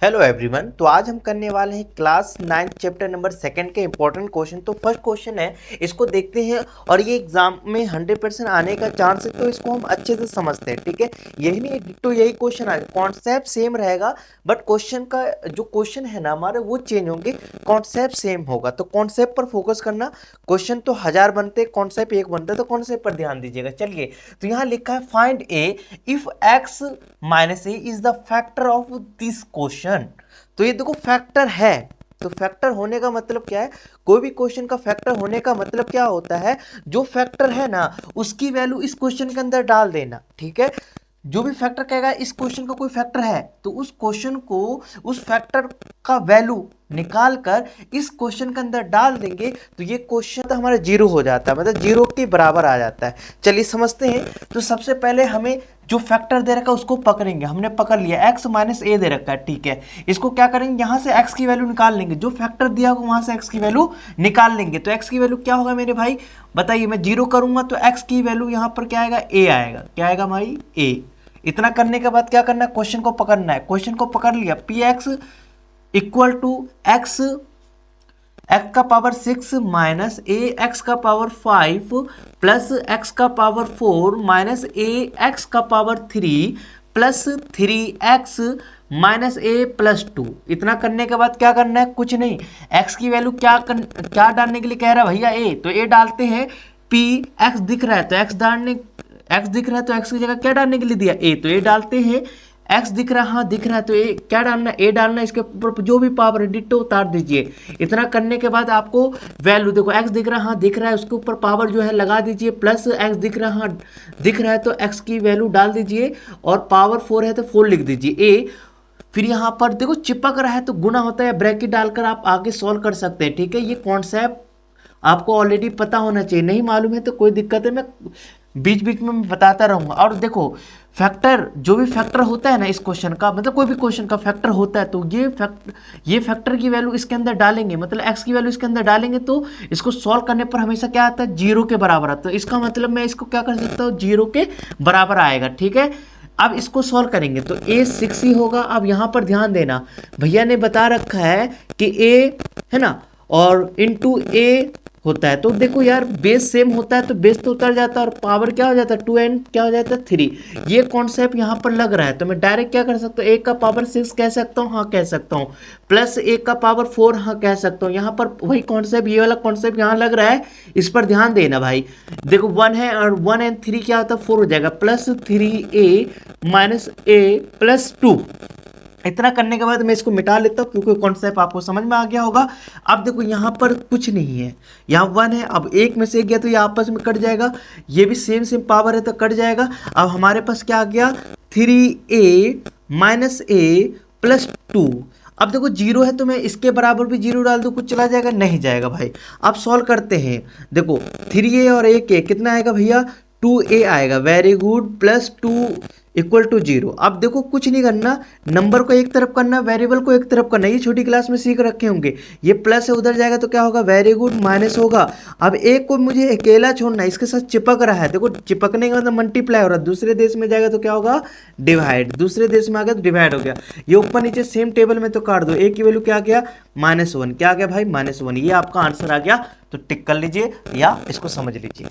Hello everyone. तो आज हम करने वाले हैं क्लास 9 चैप्टर नंबर 2 के इंपॉर्टेंट क्वेश्चन। तो फर्स्ट क्वेश्चन है, इसको देखते हैं और ये एग्जाम में 100% आने का चांस है, तो इसको हम अच्छे से समझते हैं। ठीक है, यही नहीं तो यही क्वेश्चन आएगा, कॉन्सेप्ट सेम रहेगा बट क्वेश्चन का जो क्वेश्चन है ना हमारे वो चेंज होंगे, कॉन्सेप्ट सेम होगा। तो कॉन्सेप्ट पर फोकस करना। क्वेश्चन तो 1000 बनते, कॉन्सेप्ट एक बनता है, तो कॉन्सेप्ट पर ध्यान दीजिएगा। चलिए, तो यहाँ लिखा है find A if x minus A is the factor of this question. तो ये देखो फैक्टर है, तो फैक्टर होने का मतलब क्या है, कोई भी क्वेश्चन का फैक्टर होने का मतलब क्या होता है, जो फैक्टर है ना उसकी वैल्यू इस क्वेश्चन के अंदर डाल देना। ठीक है, जो भी फैक्टर कहेगा इस क्वेश्चन का कोई फैक्टर है तो उस क्वेश्चन को उस फैक्टर का वैल्यू निकाल कर इस क्वेश्चन के अंदर डाल देंगे, तो ये क्वेश्चन तो हमारा जीरो हो जाता है, मतलब जीरो के बराबर आ जाता है। चलिए समझते हैं। तो सबसे पहले हमें जो फैक्टर दे रखा है उसको पकड़ेंगे। हमने पकड़ लिया, x माइनस ए दे रखा है। ठीक है, इसको क्या करेंगे, यहाँ से x की वैल्यू निकाल लेंगे, जो फैक्टर दिया होगा वहां से x की वैल्यू निकाल लेंगे। तो x की वैल्यू क्या होगा मेरे भाई, बताइए। मैं जीरो करूंगा तो x की वैल्यू यहाँ पर क्या आएगा, a आएगा। क्या आएगा भाई, a। इतना करने के बाद क्या करना है, क्वेश्चन को पकड़ना है। क्वेश्चन को पकड़ लिया, P X equal to X का पावर 6 माइनस ए एक्स का पावर 5 प्लस एक्स का पावर 4 माइनस ए एक्स का power 3 plus 3x minus A plus 2। इतना करने के बाद क्या करना है, कुछ नहीं, x की वैल्यू क्या डालने के लिए कह रहा है भैया, a। तो a डालते हैं, p x दिख रहा है तो x दिख रहा है तो x की जगह क्या डालने के लिए दिया, a। तो a डालते हैं, x दिख रहा है, हाँ दिख रहा है, तो a क्या डालना है, a डालना है। इसके ऊपर जो भी पावर है डिट्टो उतार दीजिए। इतना करने के बाद आपको वैल्यू देखो, x दिख रहा है, हाँ दिख रहा है, उसके ऊपर पावर जो है लगा दीजिए, प्लस x दिख रहा है, हाँ दिख रहा है, तो x की वैल्यू डाल दीजिए और पावर 4 है तो 4 लिख दीजिए a। फिर यहाँ पर देखो चिपक रहा है तो गुना होता है, ब्रैकेट डालकर आप आगे सॉल्व कर सकते हैं। ठीक है, ये कॉन्सेप्ट आपको ऑलरेडी पता होना चाहिए, नहीं मालूम है तो कोई दिक्कत है, मैं बीच बीच में मैं बताता रहूँगा। और देखो फैक्टर, जो भी फैक्टर होता है ना इस क्वेश्चन का, मतलब कोई भी क्वेश्चन का फैक्टर होता है, तो ये फैक्टर की वैल्यू इसके अंदर डालेंगे, मतलब x की वैल्यू इसके अंदर डालेंगे तो इसको सॉल्व करने पर हमेशा क्या आता है, जीरो के बराबर आता है। तो इसका मतलब मैं इसको क्या कर सकता हूँ, जीरो के बराबर आएगा। ठीक है, अब इसको सॉल्व करेंगे तो a 6 ही होगा। अब यहाँ पर ध्यान देना, भैया ने बता रखा है कि a है ना और इंटू a होता है, तो देखो यार बेस सेम होता है तो बेस तो उतर जाता है और पावर क्या हो जाता है 2 एंड क्या हो जाता है 3। ये कॉन्सेप्ट यहाँ पर लग रहा है तो मैं डायरेक्ट क्या कर सकता हूँ, एक का पावर 6 कह सकता हूँ, हाँ कह सकता हूँ, प्लस एक का पावर 4 हाँ कह सकता हूँ। यहाँ पर वही कॉन्सेप्ट, ये वाला कॉन्सेप्ट यहाँ लग रहा है, इस पर ध्यान देना भाई। देखो 1 है और 1 एंड 3 क्या होता है, 4 हो जाएगा, plus 3a minus a plus 2। इतना करने के बाद मैं इसको मिटा लेता हूँ क्योंकि कॉन्सेप्ट आपको समझ में आ गया होगा। अब देखो यहाँ पर कुछ नहीं है, यहाँ 1 है, अब एक में से एक गया तो ये आपस में कट जाएगा, ये भी सेम पावर है तो कट जाएगा। अब हमारे पास क्या आ गया, 3a माइनस a प्लस 2। अब देखो जीरो है तो मैं इसके बराबर भी जीरो डाल दूँ, कुछ चला जाएगा, नहीं जाएगा भाई। अब सॉल्व करते हैं, देखो 3a और a कितना आएगा भैया, 2a आएगा, very good, plus 2 equal to zero. अब देखो कुछ नहीं करना, नंबर को एक तरफ करना, वेरिएबल को एक तरफ करना, ये छोटी क्लास में सीख रखे होंगे। ये प्लस है उधर जाएगा तो क्या होगा, वेरी गुड, माइनस होगा। अब एक को मुझे अकेला छोड़ना, इसके साथ चिपक रहा है, देखो चिपकने का मतलब मल्टीप्लाई हो रहा है, दूसरे देश में जाएगा तो क्या होगा, डिवाइड, दूसरे देश में आ गया तो डिवाइड हो गया। ये ऊपर नीचे सेम टेबल में तो काट दो, एक की वैल्यू क्या आ गया, -1। क्या आ गया भाई, -1। ये आपका आंसर आ गया, तो टिक कर लीजिए या इसको समझ लीजिए।